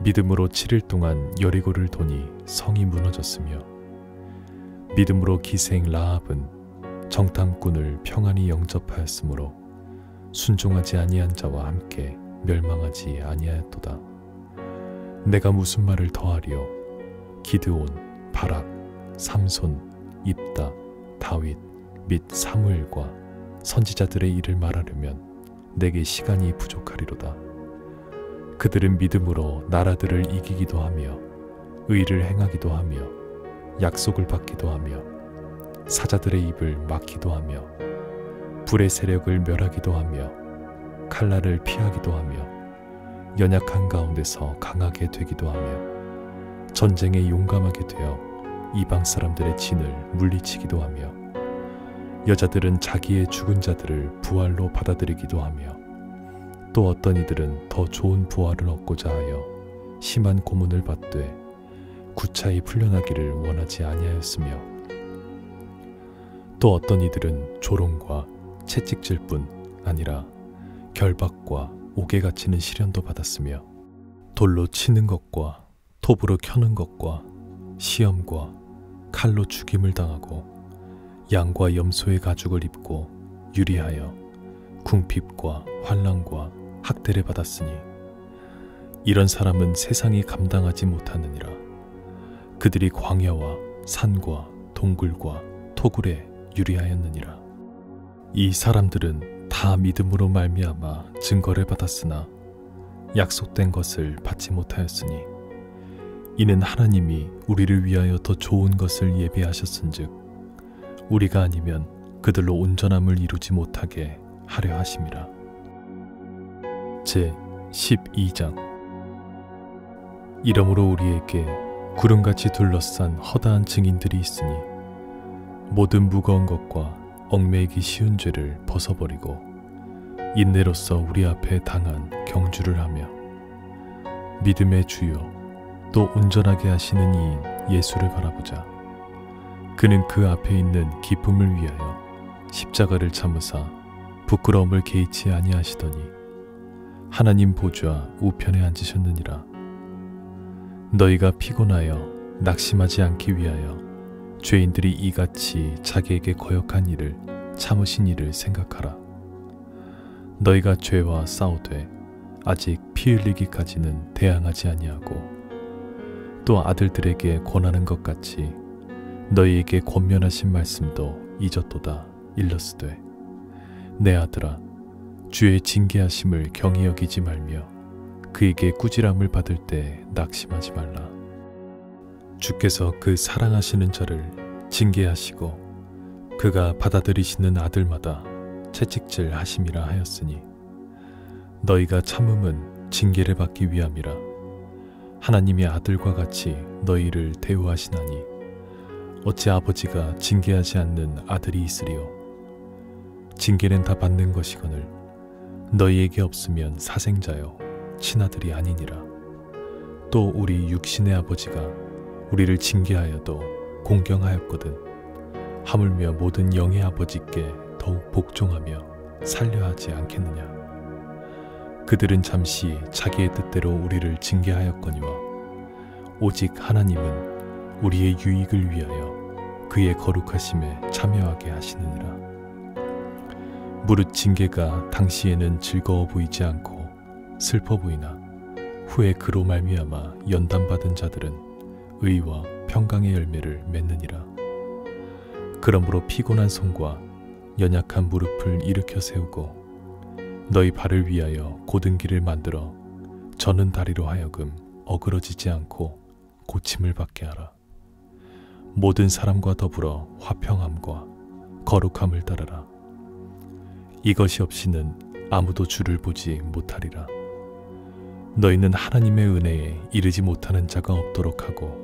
믿음으로 7일 동안 여리고를 도니 성이 무너졌으며 믿음으로 기생 라합은 정탐꾼을 평안히 영접하였으므로 순종하지 아니한 자와 함께 멸망하지 아니하였도다. 내가 무슨 말을 더하리요? 기드온, 바락, 삼손, 입다, 다윗 및 사무엘과 선지자들의 일을 말하려면 내게 시간이 부족하리로다. 그들은 믿음으로 나라들을 이기기도 하며 의를 행하기도 하며 약속을 받기도 하며 사자들의 입을 막기도 하며 불의 세력을 멸하기도 하며 칼날을 피하기도 하며 연약한 가운데서 강하게 되기도 하며 전쟁에 용감하게 되어 이방 사람들의 진을 물리치기도 하며 여자들은 자기의 죽은 자들을 부활로 받아들이기도 하며 또 어떤 이들은 더 좋은 부활을 얻고자 하여 심한 고문을 받되 구차히 풀려나기를 원하지 아니하였으며 또 어떤 이들은 조롱과 채찍질 뿐 아니라 결박과 옥에 갇히는 시련도 받았으며 돌로 치는 것과 톱으로 켜는 것과 시험과 칼로 죽임을 당하고 양과 염소의 가죽을 입고 유리하여 궁핍과 환난과 학대를 받았으니 이런 사람은 세상이 감당하지 못하느니라. 그들이 광야와 산과 동굴과 토굴에 유리하였느니라. 이 사람들은 다 믿음으로 말미암아 증거를 받았으나 약속된 것을 받지 못하였으니 이는 하나님이 우리를 위하여 더 좋은 것을 예비하셨은즉 우리가 아니면 그들로 온전함을 이루지 못하게 하려 하심이라. 제 12장. 이러므로 우리에게 구름같이 둘러싼 허다한 증인들이 있으니 모든 무거운 것과 얽매이기 쉬운 죄를 벗어버리고 인내로써 우리 앞에 당한 경주를 하며 믿음의 주요 또 온전하게 하시는 이인 예수를 바라보자. 그는 그 앞에 있는 기쁨을 위하여 십자가를 참으사 부끄러움을 개의치 아니하시더니 하나님 보좌 우편에 앉으셨느니라. 너희가 피곤하여 낙심하지 않기 위하여 죄인들이 이같이 자기에게 거역한 일을 참으신 일을 생각하라. 너희가 죄와 싸우되 아직 피 흘리기까지는 대항하지 아니하고 또 아들들에게 권하는 것 같이 너희에게 권면하신 말씀도 잊었도다. 일러스되 내 아들아 주의 징계하심을 경히 여기지 말며 그에게 꾸지람을 받을 때 낙심하지 말라. 주께서 그 사랑하시는 자를 징계하시고 그가 받아들이시는 아들마다 채찍질 하심이라 하였으니 너희가 참음은 징계를 받기 위함이라. 하나님의 아들과 같이 너희를 대우하시나니 어찌 아버지가 징계하지 않는 아들이 있으리요. 징계는 다 받는 것이거늘 너희에게 없으면 사생자요 친아들이 아니니라. 또 우리 육신의 아버지가 우리를 징계하여도 공경하였거든 하물며 모든 영의 아버지께 더욱 복종하며 살려하지 않겠느냐. 그들은 잠시 자기의 뜻대로 우리를 징계하였거니와 오직 하나님은 우리의 유익을 위하여 그의 거룩하심에 참여하게 하시느니라. 무릇 징계가 당시에는 즐거워 보이지 않고 슬퍼 보이나 후에 그로 말미암아 연단받은 자들은 의와 평강의 열매를 맺느니라. 그러므로 피곤한 손과 연약한 무릎을 일으켜 세우고 너희 발을 위하여 곧은 길을 만들어 저는 다리로 하여금 어그러지지 않고 고침을 받게 하라. 모든 사람과 더불어 화평함과 거룩함을 따르라. 이것이 없이는 아무도 주를 보지 못하리라. 너희는 하나님의 은혜에 이르지 못하는 자가 없도록 하고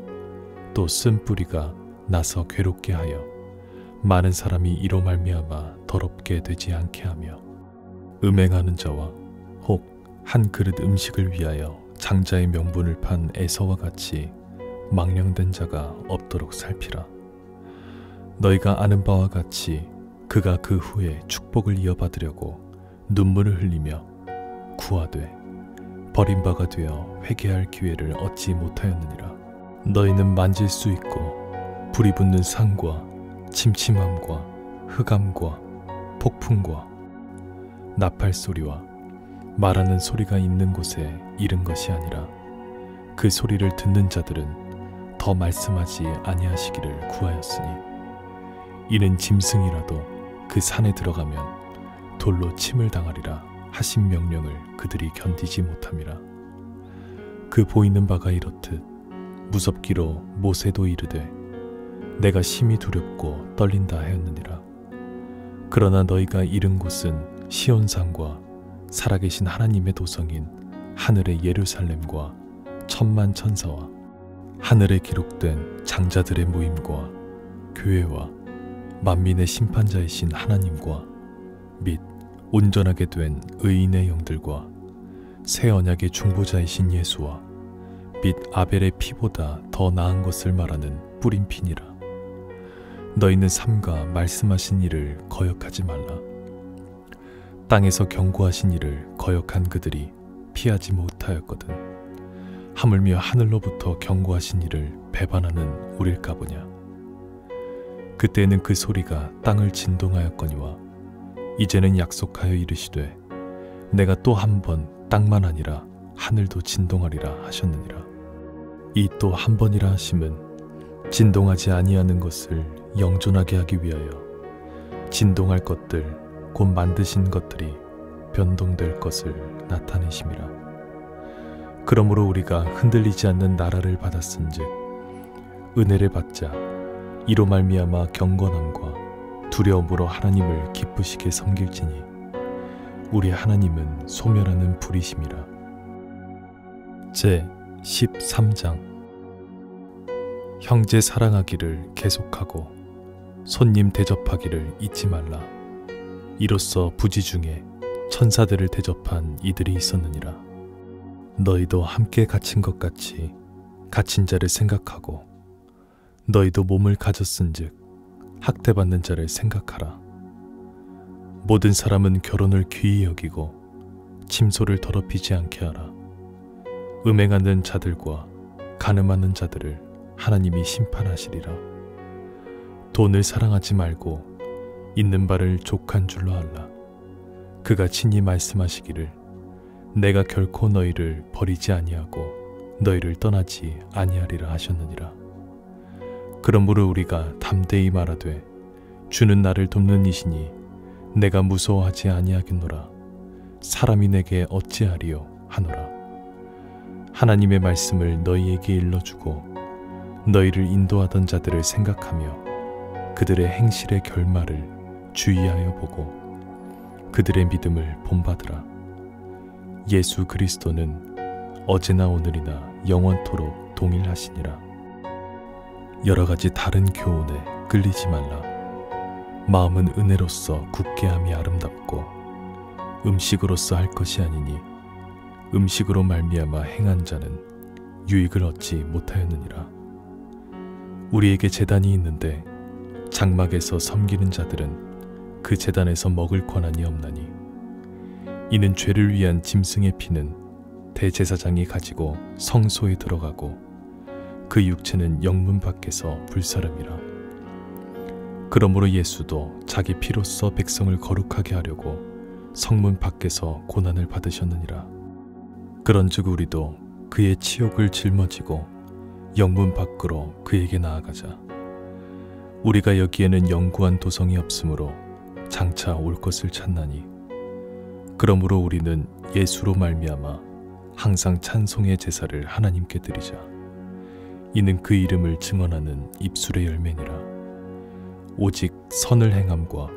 또 쓴 뿌리가 나서 괴롭게 하여 많은 사람이 이로 말미암아 더럽게 되지 않게 하며 음행하는 자와 혹 한 그릇 음식을 위하여 장자의 명분을 판 에서와 같이 망령된 자가 없도록 살피라. 너희가 아는 바와 같이 그가 그 후에 축복을 이어받으려고 눈물을 흘리며 구하되 버림바가 되어 회개할 기회를 얻지 못하였느니라. 너희는 만질 수 있고 불이 붙는 산과 침침함과 흑암과 폭풍과 나팔 소리와 말하는 소리가 있는 곳에 이른 것이 아니라 그 소리를 듣는 자들은 더 말씀하지 아니하시기를 구하였으니 이는 짐승이라도 그 산에 들어가면 돌로 침을 당하리라 하신 명령을 그들이 견디지 못함이라. 그 보이는 바가 이렇듯 무섭기로 모세도 이르되 내가 심히 두렵고 떨린다 하였느니라. 그러나 너희가 이른 곳은 시온산과 살아계신 하나님의 도성인 하늘의 예루살렘과 천만 천사와 하늘에 기록된 장자들의 모임과 교회와 만민의 심판자이신 하나님과 및 온전하게 된 의인의 영들과 새 언약의 중보자이신 예수와 및 아벨의 피보다 더 나은 것을 말하는 뿌린 피니라. 너희는 삼가 말씀하신 일을 거역하지 말라. 땅에서 경고하신 일을 거역한 그들이 피하지 못하였거든 하물며 하늘로부터 경고하신 일을 배반하는 우릴까 보냐. 그때는 그 소리가 땅을 진동하였거니와 이제는 약속하여 이르시되 내가 또 한 번 땅만 아니라 하늘도 진동하리라 하셨느니라. 이 또 한 번이라 하심은 진동하지 아니하는 것을 영존하게 하기 위하여 진동할 것들 곧 만드신 것들이 변동될 것을 나타내심이라. 그러므로 우리가 흔들리지 않는 나라를 받았은즉 은혜를 받자 이로 말미암아 경건함과 두려움으로 하나님을 기쁘시게 섬길지니 우리 하나님은 소멸하는 불이심이라. 제 13장. 형제 사랑하기를 계속하고 손님 대접하기를 잊지 말라. 이로써 부지 중에 천사들을 대접한 이들이 있었느니라. 너희도 함께 갇힌 것 같이 갇힌 자를 생각하고 너희도 몸을 가졌은즉 학대받는 자를 생각하라. 모든 사람은 결혼을 귀히 여기고 침소를 더럽히지 않게 하라. 음행하는 자들과 간음하는 자들을 하나님이 심판하시리라. 돈을 사랑하지 말고 있는 바를 족한 줄로 알라. 그가 친히 말씀하시기를 내가 결코 너희를 버리지 아니하고 너희를 떠나지 아니하리라 하셨느니라. 그러므로 우리가 담대히 말하되 주는 나를 돕는 이시니 내가 무서워하지 아니하겠노라. 사람이 내게 어찌하리요 하노라. 하나님의 말씀을 너희에게 일러주고 너희를 인도하던 자들을 생각하며 그들의 행실의 결말을 주의하여 보고 그들의 믿음을 본받으라. 예수 그리스도는 어제나 오늘이나 영원토록 동일하시니라. 여러 가지 다른 교훈에 끌리지 말라. 마음은 은혜로서 굳게 함이 아름답고 음식으로서 할 것이 아니니 음식으로 말미암아 행한 자는 유익을 얻지 못하였느니라. 우리에게 제단이 있는데 장막에서 섬기는 자들은 그 제단에서 먹을 권한이 없나니 이는 죄를 위한 짐승의 피는 대제사장이 가지고 성소에 들어가고 그 육체는 영문 밖에서 불사름이라. 그러므로 예수도 자기 피로써 백성을 거룩하게 하려고 성문 밖에서 고난을 받으셨느니라. 그런즉 우리도 그의 치욕을 짊어지고 영문 밖으로 그에게 나아가자. 우리가 여기에는 영구한 도성이 없으므로 장차 올 것을 찾나니 그러므로 우리는 예수로 말미암아 항상 찬송의 제사를 하나님께 드리자. 이는 그 이름을 증언하는 입술의 열매니라. 오직 선을 행함과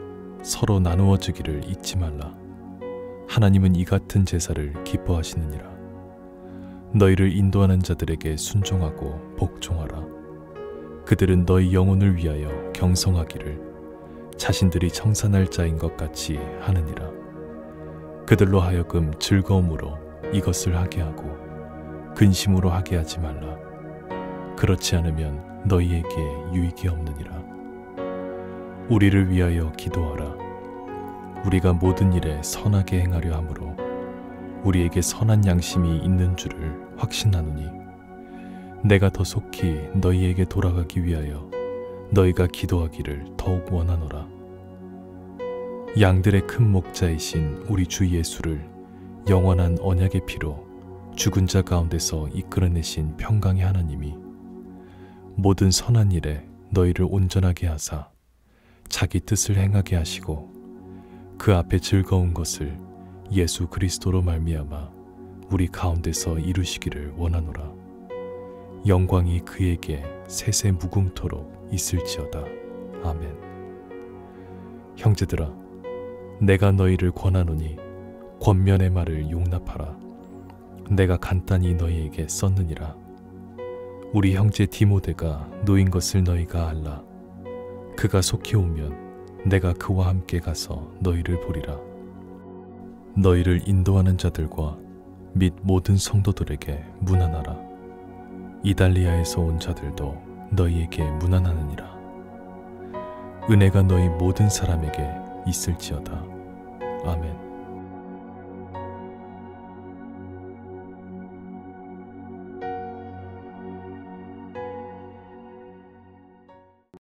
서로 나누어 주기를 잊지 말라. 하나님은 이 같은 제사를 기뻐하시느니라. 너희를 인도하는 자들에게 순종하고 복종하라. 그들은 너희 영혼을 위하여 경성하기를 자신들이 청산할 자인 것 같이 하느니라. 그들로 하여금 즐거움으로 이것을 하게 하고 근심으로 하게 하지 말라. 그렇지 않으면 너희에게 유익이 없느니라. 우리를 위하여 기도하라. 우리가 모든 일에 선하게 행하려 하므로 우리에게 선한 양심이 있는 줄을 확신하노니 내가 더 속히 너희에게 돌아가기 위하여 너희가 기도하기를 더욱 원하노라. 양들의 큰 목자이신 우리 주 예수를 영원한 언약의 피로 죽은 자 가운데서 이끌어내신 평강의 하나님이 모든 선한 일에 너희를 온전하게 하사 자기 뜻을 행하게 하시고 그 앞에 즐거운 것을 예수 그리스도로 말미암아 우리 가운데서 이루시기를 원하노라. 영광이 그에게 세세 무궁토록 있을지어다. 아멘. 형제들아, 내가 너희를 권하노니 권면의 말을 용납하라. 내가 간단히 너희에게 썼느니라. 우리 형제 디모데가 노인 것을 너희가 알라. 그가 속히 오면 내가 그와 함께 가서 너희를 보리라. 너희를 인도하는 자들과 및 모든 성도들에게 문안하라. 이달리아에서 온 자들도 너희에게 문안하느니라. 은혜가 너희 모든 사람에게 있을지어다. 아멘.